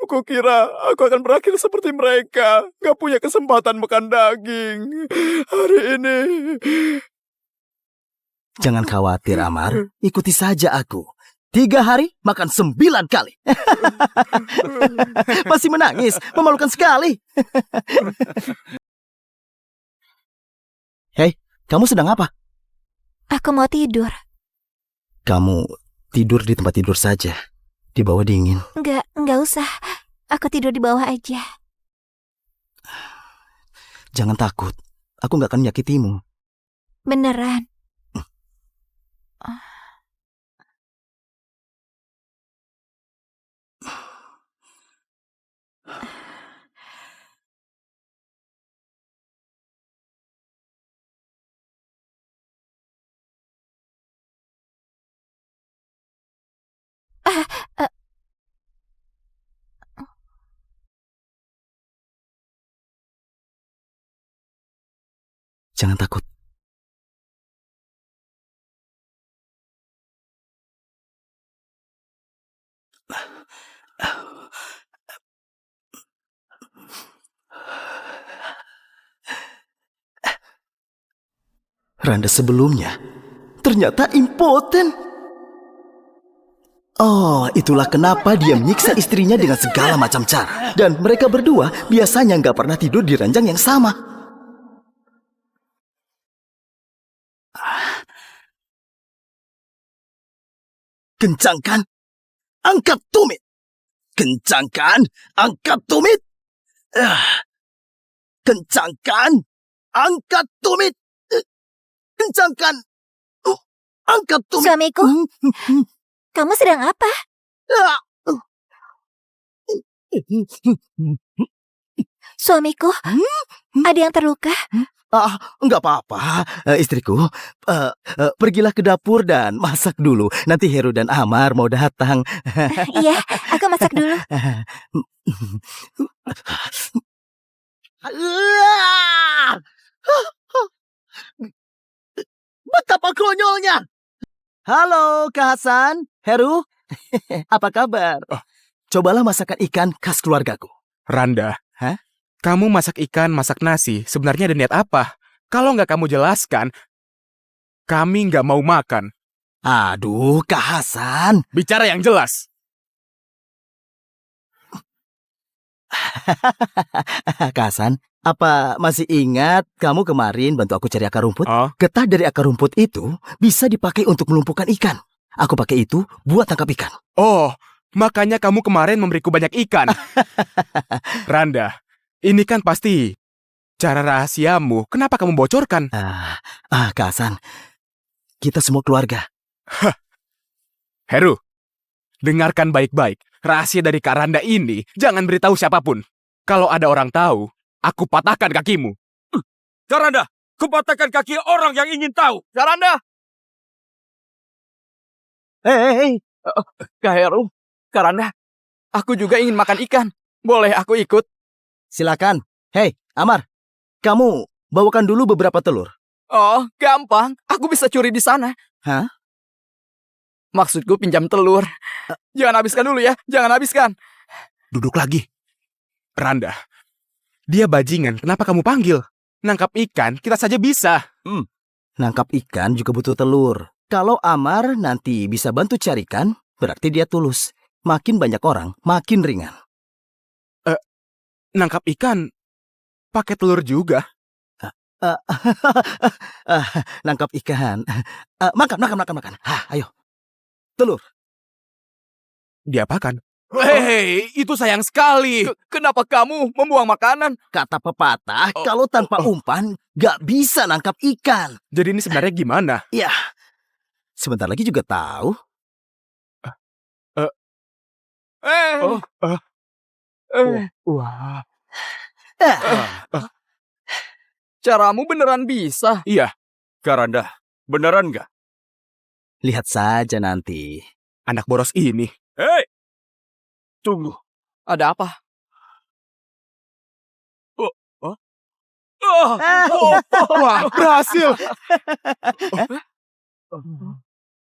Aku kira aku akan berakhir seperti mereka. Gak punya kesempatan makan daging. Hari ini... Jangan khawatir, Amar. Ikuti saja aku. 3 hari makan 9 kali. Masih menangis, memalukan sekali. Hei, kamu sedang apa? Aku mau tidur. Kamu tidur di tempat tidur saja. Di bawah dingin. Enggak usah. Aku tidur di bawah aja. Jangan takut. Aku nggak akan menyakitimu. Beneran. Jangan takut. Randa sebelumnya ternyata impoten. Oh, itulah kenapa dia menyiksa istrinya dengan segala macam cara. Dan mereka berdua biasanya nggak pernah tidur di ranjang yang sama. Kencangkan, angkat tumit. Kencangkan, angkat tumit. Kencangkan, angkat tumit. Kencangkan, angkat tumit. Suamiku, kamu sedang apa? Suamiku, ada yang terluka? Enggak apa-apa, istriku. Pergilah ke dapur dan masak dulu. Nanti Heru dan Amar mau datang. Iya, aku masak dulu. Betapa konyolnya. Halo, Kak Hasan, Heru. Apa kabar? Cobalah masakan ikan khas keluargaku. Randa, Hah? kamu masak ikan, masak nasi, sebenarnya ada niat apa? Kalau nggak kamu jelaskan, kami nggak mau makan. Aduh, Kak Hasan. Bicara yang jelas. Kak Hasan, apa masih ingat kamu kemarin bantu aku cari akar rumput? Oh, Getah dari akar rumput itu bisa dipakai untuk melumpuhkan ikan. Aku pakai itu buat tangkap ikan. oh, Makanya kamu kemarin memberiku banyak ikan. Randa, ini kan pasti cara rahasiamu. Kenapa kamu bocorkan? Kak Hasan, kita semua keluarga. Heru, dengarkan baik-baik. Rahasia dari Kak Randa ini jangan beritahu siapapun. Kalau ada orang tahu, aku patahkan kakimu. Karanda, kupatahkan kaki orang yang ingin tahu. Karanda! Hei, Kak Heru, Karanda, aku juga ingin makan ikan. Boleh aku ikut? silakan. Hei, Amar, kamu bawakan dulu beberapa telur. Oh, gampang. Aku bisa curi di sana. Hah? Maksudku pinjam telur. Jangan habiskan dulu ya, jangan habiskan. Duduk lagi. Randa, dia bajingan. Kenapa kamu panggil? Nangkap ikan, kita saja bisa. Nangkap ikan juga butuh telur. Kalau Amar nanti bisa bantu carikan, berarti dia tulus. Makin banyak orang, makin ringan. Nangkap ikan, pakai telur juga. Nangkap ikan. Makan. Ayo. Telur. Diapakan? Hei, itu sayang sekali. Kenapa kamu membuang makanan? Kata pepatah, kalau tanpa umpan, gak bisa nangkap ikan. Jadi ini sebenarnya gimana? Ya, sebentar lagi juga tahu. Wah. Caramu beneran bisa. Iya, Karanda, beneran nggak? Lihat saja nanti. anak boros ini. Hei! Tunggu. Ada apa? Wah, berhasil.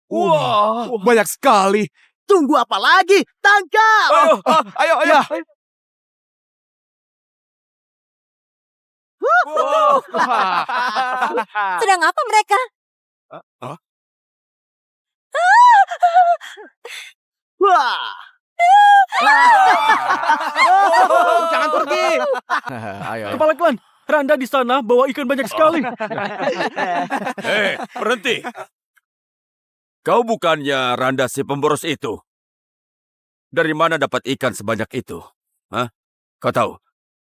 Wah, banyak sekali. Tunggu apa lagi? Tangkap! Ayo. Sedang apa mereka? Wah! Jangan pergi. Kepala klan, Randa di sana bawa ikan banyak sekali. Hei, berhenti. Kau bukannya Randa si pemboros itu? Dari mana dapat ikan sebanyak itu? Hah? Kau tahu,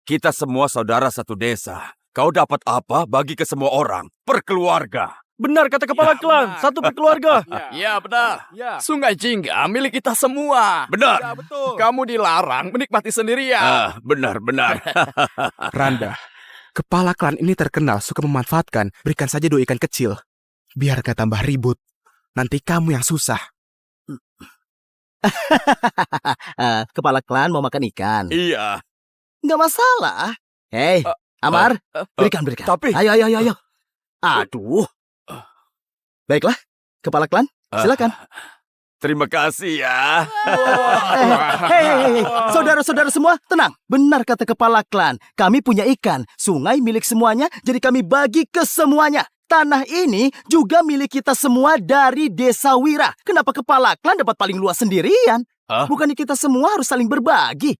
kita semua saudara satu desa. Kau dapat apa bagi ke semua orang? Per-keluarga. Benar kata kepala klan, satu per keluarga. Iya benar. Sungai Jingga milik kita semua. Benar. Betul. Kamu dilarang menikmati sendirian. Benar. Randa, kepala klan ini terkenal suka memanfaatkan. Berikan saja 2 ikan kecil. Biar gak tambah ribut. Nanti kamu yang susah. Kepala klan mau makan ikan. Iya. Nggak masalah. Hei, Amar, berikan. Tapi... Ayo. Aduh. Baiklah, kepala klan, silakan. Terima kasih ya. Hei, saudara-saudara semua, tenang. Benar kata kepala klan, kami punya ikan. Sungai milik semuanya, jadi kami bagi ke semuanya. Tanah ini juga milik kita semua dari Desa Wira. Kenapa kepala klan dapat paling luas sendirian? Bukannya kita semua harus saling berbagi?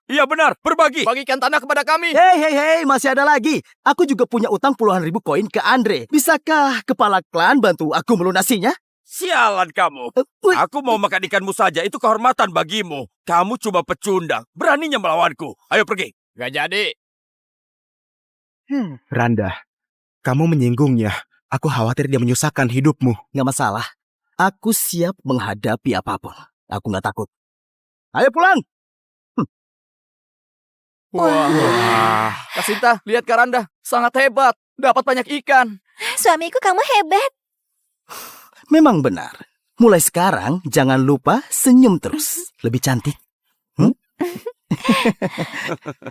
Iya benar, berbagi. Bagikan tanah kepada kami. Hei, masih ada lagi. Aku juga punya utang puluhan ribu koin ke Andre. Bisakah kepala klan bantu aku melunasinya? Sialan kamu. Aku mau makan ikanmu saja, itu kehormatan bagimu. Kamu cuma pecundang, beraninya melawanku. Ayo pergi. Gak jadi. Randa, kamu menyinggungnya. Aku khawatir dia menyusahkan hidupmu. Nggak masalah. Aku siap menghadapi apapun. Aku nggak takut. Ayo pulang. Wah. Kasinta, lihat Karanda. Sangat hebat. Dapat banyak ikan. Suamiku kamu hebat. Memang benar. Mulai sekarang, jangan lupa senyum terus. Lebih cantik.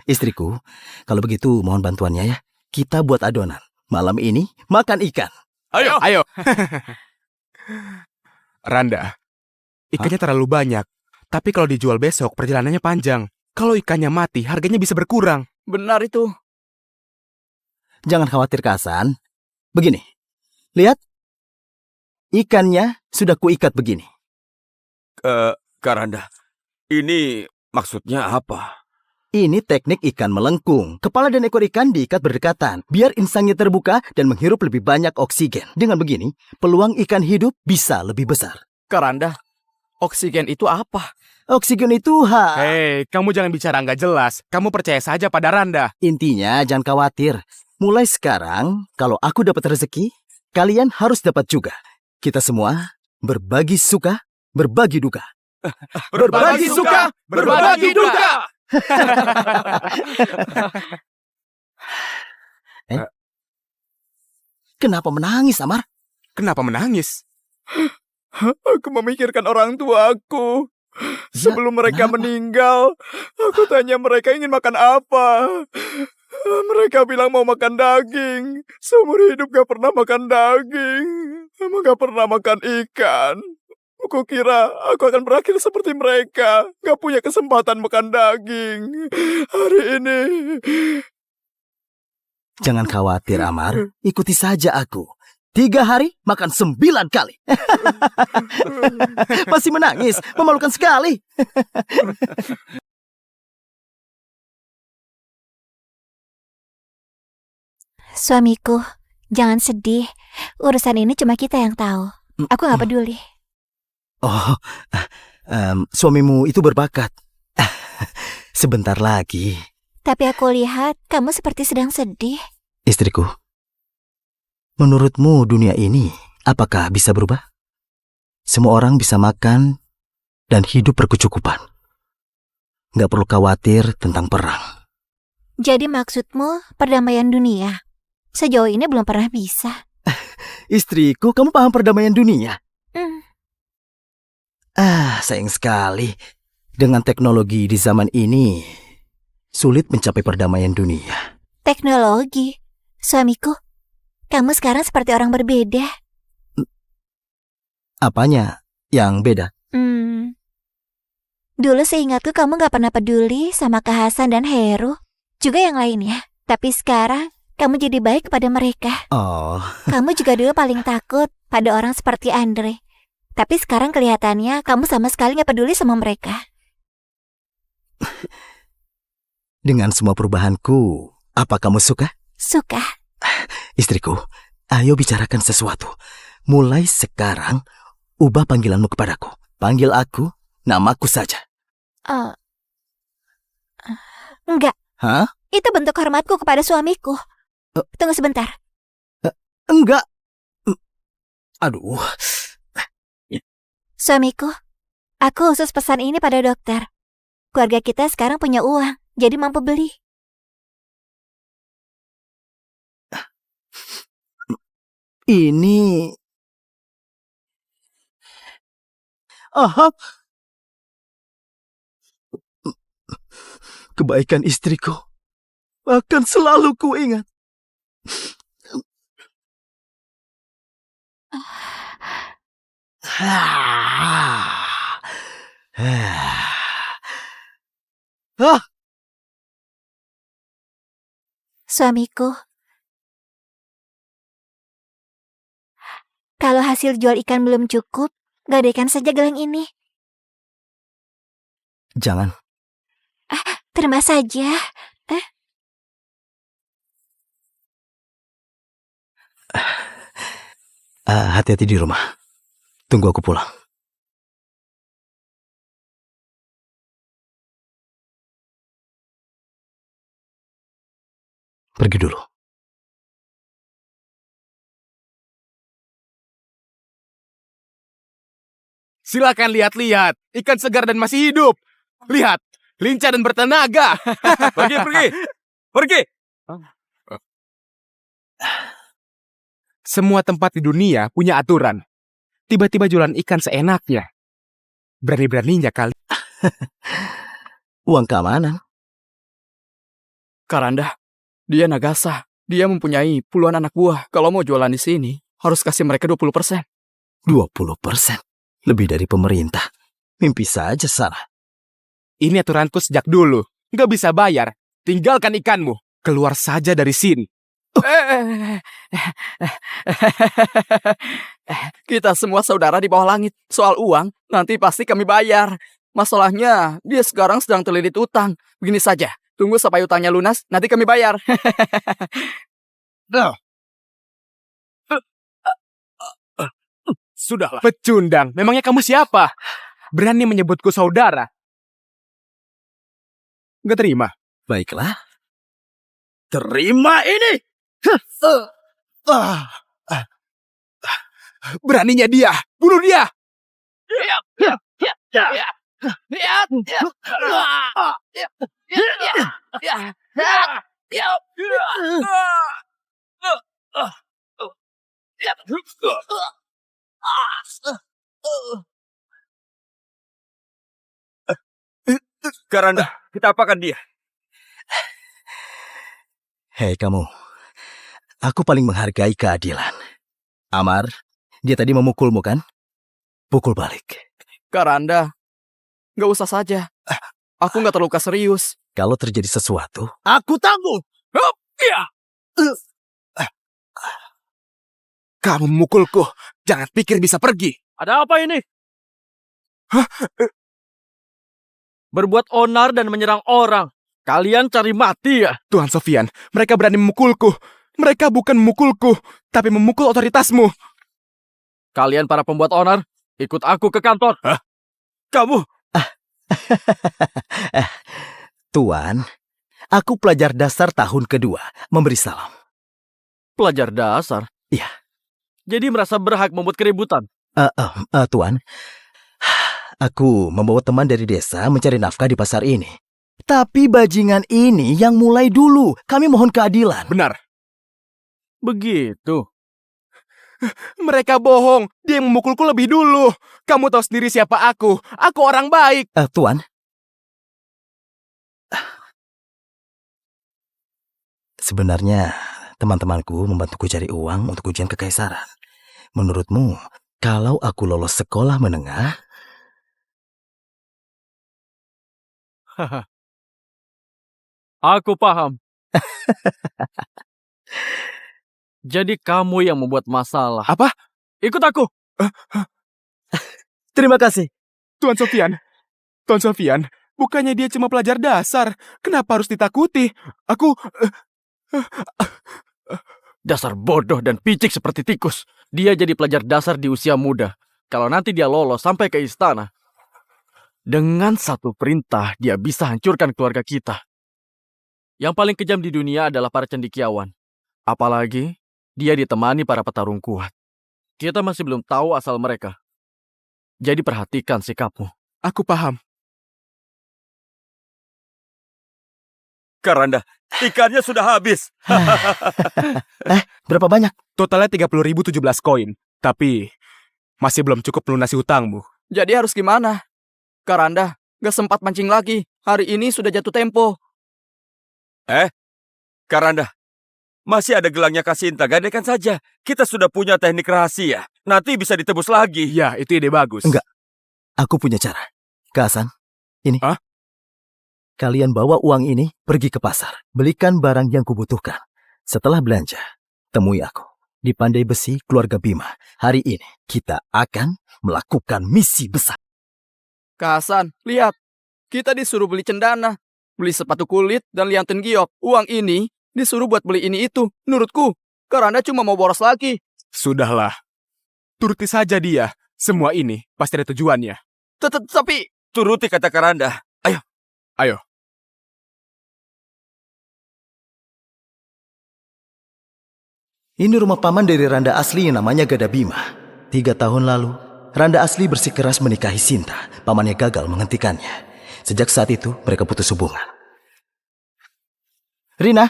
Istriku, kalau begitu mohon bantuannya ya. Kita buat adonan. Malam ini makan ikan. Ayo. Randa, ikannya terlalu banyak. Tapi kalau dijual besok, perjalanannya panjang. Kalau ikannya mati, harganya bisa berkurang. Benar itu. Jangan khawatir, Kasan. Begini. Lihat. Ikannya sudah kuikat begini. Karanda, ini maksudnya apa? Ini teknik ikan melengkung. Kepala dan ekor ikan diikat berdekatan, biar insangnya terbuka dan menghirup lebih banyak oksigen. Dengan begini, peluang ikan hidup bisa lebih besar. Karanda, Oksigen itu apa? Oksigen itu Hei, kamu jangan bicara nggak jelas. Kamu percaya saja pada Randa. Intinya jangan khawatir. Mulai sekarang, kalau aku dapat rezeki, kalian harus dapat juga. Kita semua berbagi suka, berbagi duka. Berbagi suka, berbagi duka. Kenapa menangis, Amar? Kenapa menangis? Aku memikirkan orang tuaku. Sebelum mereka meninggal, aku tanya mereka ingin makan apa. Mereka bilang mau makan daging. Seumur hidup gak pernah makan daging. Emang gak pernah makan ikan. Aku kira aku akan berakhir seperti mereka. Gak punya kesempatan makan daging. Hari ini... Jangan khawatir, Amar. Ikuti saja aku. 3 hari makan 9 kali. Masih menangis, memalukan sekali. Suamiku, jangan sedih. Urusan ini cuma kita yang tahu. Aku gak peduli. Oh, suamimu itu berbakat. Sebentar lagi. Tapi aku lihat kamu seperti sedang sedih. Istriku, menurutmu dunia ini apakah bisa berubah? Semua orang bisa makan dan hidup berkecukupan. Nggak perlu khawatir tentang perang. Jadi maksudmu perdamaian dunia? Sejauh ini belum pernah bisa. Istriku, kamu paham perdamaian dunia? Hmm. Sayang sekali. Dengan teknologi di zaman ini, sulit mencapai perdamaian dunia. Teknologi? Suamiku, kamu sekarang seperti orang berbeda. Apanya yang beda? Dulu seingatku kamu gak pernah peduli sama Kak Hasan dan Heru. Juga yang lainnya. Tapi sekarang, kamu jadi baik kepada mereka. Oh, Kamu juga dulu paling takut pada orang seperti Andre. Tapi sekarang kelihatannya kamu sama sekali gak peduli sama mereka. dengan semua perubahanku, apa kamu suka? Suka. Istriku, ayo bicarakan sesuatu. Mulai sekarang, ubah panggilanmu kepadaku. Panggil aku, namaku saja. Enggak. Hah? Itu bentuk hormatku kepada suamiku. Tunggu sebentar. Enggak. Aduh. Suamiku, aku khusus pesan ini pada dokter. Keluarga kita sekarang punya uang, jadi mampu beli. Ini... Aha. Kebaikan istriku akan selalu kuingat. Suamiku, kalau hasil jual ikan belum cukup, gadaikan saja gelang ini. Jangan. Terima saja. Hati-hati di rumah. Tunggu aku pulang. Pergi dulu. Silakan lihat-lihat. Ikan segar dan masih hidup. Lihat, lincah dan bertenaga. Pergi. Semua tempat di dunia punya aturan. Tiba-tiba jualan ikan seenaknya. Berani-beraninya kali. Uang keamanan. Karanda, dia Nagasa. Dia mempunyai puluhan anak buah. Kalau mau jualan di sini, harus kasih mereka 20%. 20%. Lebih dari pemerintah. Mimpi saja salah. Ini aturanku sejak dulu. Nggak bisa bayar. Tinggalkan ikanmu. Keluar saja dari sini. Kita semua saudara di bawah langit. Soal uang, nanti pasti kami bayar. Masalahnya, dia sekarang sedang terlilit utang. Begini saja, tunggu sampai utangnya lunas, nanti kami bayar. Sudahlah. Pecundang, memangnya kamu siapa? berani menyebutku saudara. Gak terima. Baiklah. Terima ini. Beraninya dia. Bunuh dia. Karanda, kita apakan dia? Hei kamu, aku paling menghargai keadilan. Amar, dia tadi memukulmu kan? Pukul balik. Karanda, nggak usah saja. Aku nggak terluka serius. Kalau terjadi sesuatu, Aku tangguh. Kamu memukulku. Jangan pikir bisa pergi. Ada apa ini? Berbuat onar dan menyerang orang. Kalian cari mati ya? Tuan Sofian, mereka berani memukulku. Mereka bukan memukulku, tapi memukul otoritasmu. Kalian para pembuat onar, ikut aku ke kantor. Kamu. Tuan, aku pelajar dasar tahun kedua, memberi salam. Pelajar dasar? Iya. Jadi merasa berhak membuat keributan? Tuan, aku membawa teman dari desa mencari nafkah di pasar ini. Tapi bajingan ini yang mulai dulu. Kami mohon keadilan. Benar. Begitu. Mereka bohong. Dia yang memukulku lebih dulu. Kamu tahu sendiri siapa aku. Aku orang baik. Tuan. Sebenarnya teman-temanku membantuku cari uang untuk ujian kekaisaran. Menurutmu, kalau aku lolos sekolah menengah, Aku paham. Jadi kamu yang membuat masalah. Apa? Ikut aku. terima kasih. Tuan Sofian, bukannya dia cuma pelajar dasar. Kenapa harus ditakuti? Aku... Dasar bodoh dan picik seperti tikus. Dia jadi pelajar dasar di usia muda. Kalau nanti dia lolos sampai ke istana, dengan satu perintah dia bisa hancurkan keluarga kita. Yang paling kejam di dunia adalah para cendekiawan. Apalagi dia ditemani para petarung kuat. Kita masih belum tahu asal mereka. Jadi perhatikan sikapmu. Aku paham. Karanda, ikannya sudah habis. Berapa banyak? Totalnya 30.017 koin. Tapi masih belum cukup melunasi hutangmu. Jadi harus gimana? Karanda, nggak sempat mancing lagi. Hari ini sudah jatuh tempo. Karanda, masih ada gelangnya Kasinta, gadekan saja. Kita sudah punya teknik rahasia. Nanti bisa ditebus lagi. Ya, itu ide bagus. Enggak. Aku punya cara. Kak Hasan, ini. Hah? Kalian bawa uang ini pergi ke pasar. Belikan barang yang kubutuhkan. Setelah belanja, temui aku di Pandai Besi Keluarga Bima. Hari ini kita akan melakukan misi besar. Kak Hasan, lihat. Kita disuruh beli cendana, beli sepatu kulit, dan liantin giok. Uang ini disuruh buat beli ini itu. Menurutku, Karanda cuma mau boros lagi. Sudahlah. Turuti saja dia. Semua ini pasti ada tujuannya. Tapi... Turuti kata Karanda. Ayo. Ini rumah paman dari Randa asli yang namanya Gada Bima. 3 tahun lalu, Randa asli bersikeras menikahi Sinta. Pamannya gagal menghentikannya. Sejak saat itu, mereka putus hubungan. Rina?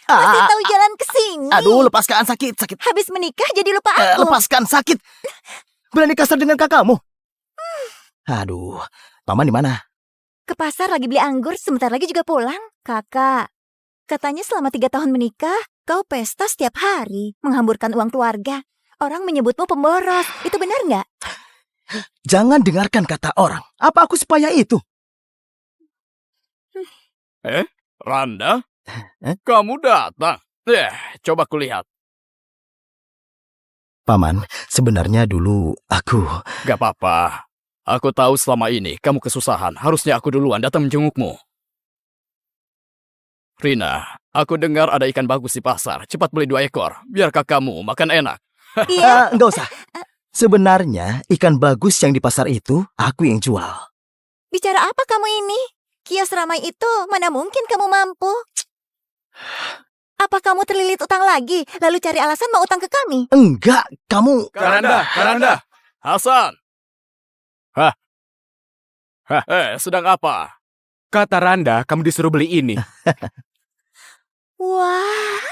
Masih tahu jalan ke sini. Aduh, lepaskan, sakit. Habis menikah jadi lupa aku. Lepaskan, sakit. Berani kasar dengan kakakmu. Aduh, paman di mana? Ke pasar lagi beli anggur, sebentar lagi juga pulang. Kakak, katanya selama 3 tahun menikah, kau pesta setiap hari, menghamburkan uang keluarga. Orang menyebutmu pemboros, itu benar nggak? Jangan dengarkan kata orang. Apa aku sepaya itu? Randa? Kamu datang? Coba kulihat. Paman, sebenarnya dulu aku... Gak apa-apa. Aku tahu selama ini kamu kesusahan. Harusnya aku duluan datang menjengukmu. Rina, aku dengar ada ikan bagus di pasar. Cepat beli 2 ekor, biar kakakmu makan enak. Iya. Nggak usah. Sebenarnya ikan bagus yang di pasar itu aku yang jual. Bicara apa kamu ini? Kios ramai itu, mana mungkin kamu mampu? Apa kamu terlilit utang lagi, lalu cari alasan mau utang ke kami? Enggak, kamu... Karanda. Hasan. Sedang apa? Kata Randa, kamu disuruh beli ini. Wah,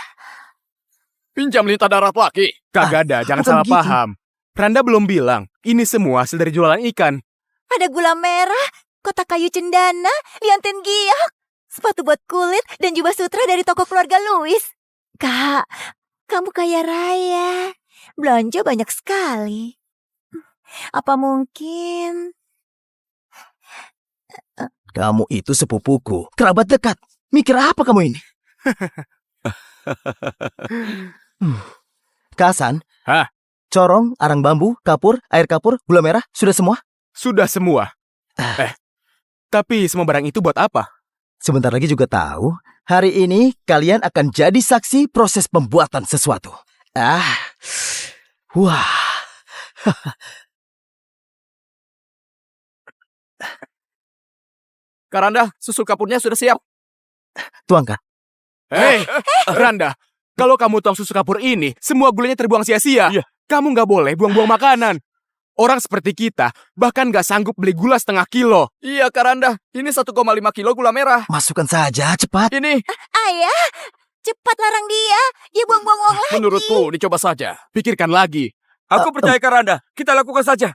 Pinjam lintah darat lagi. Kagak ada, jangan bukan salah gitu. paham. Randa belum bilang, ini semua hasil dari jualan ikan. ada gula merah, kotak kayu cendana, liantin giok, sepatu buat kulit, dan jubah sutra dari toko keluarga Louis. Kak, kamu kaya raya. Belanja banyak sekali. Apa mungkin... Kamu itu sepupuku, kerabat dekat. Mikir apa kamu ini? Kasan? Hah? Corong, arang bambu, kapur, air kapur, gula merah, sudah semua? Sudah semua. Tapi semua barang itu buat apa? Sebentar lagi juga tahu. Hari ini kalian akan jadi saksi proses pembuatan sesuatu. Wah. Karanda, susu kapurnya sudah siap. Tuangkan. Hei, Randa, kalau kamu tuang susu kapur ini, semua gulanya terbuang sia-sia. Kamu nggak boleh buang-buang makanan. Orang seperti kita bahkan nggak sanggup beli gula setengah kilo. Iya, Karanda. Ini 1,5 kilo gula merah. Masukkan saja, cepat. Ini, Ayah, cepat larang dia. Dia buang-buang uang lagi. menurutku, dicoba saja. Pikirkan lagi. Aku percaya Karanda. Kita lakukan saja.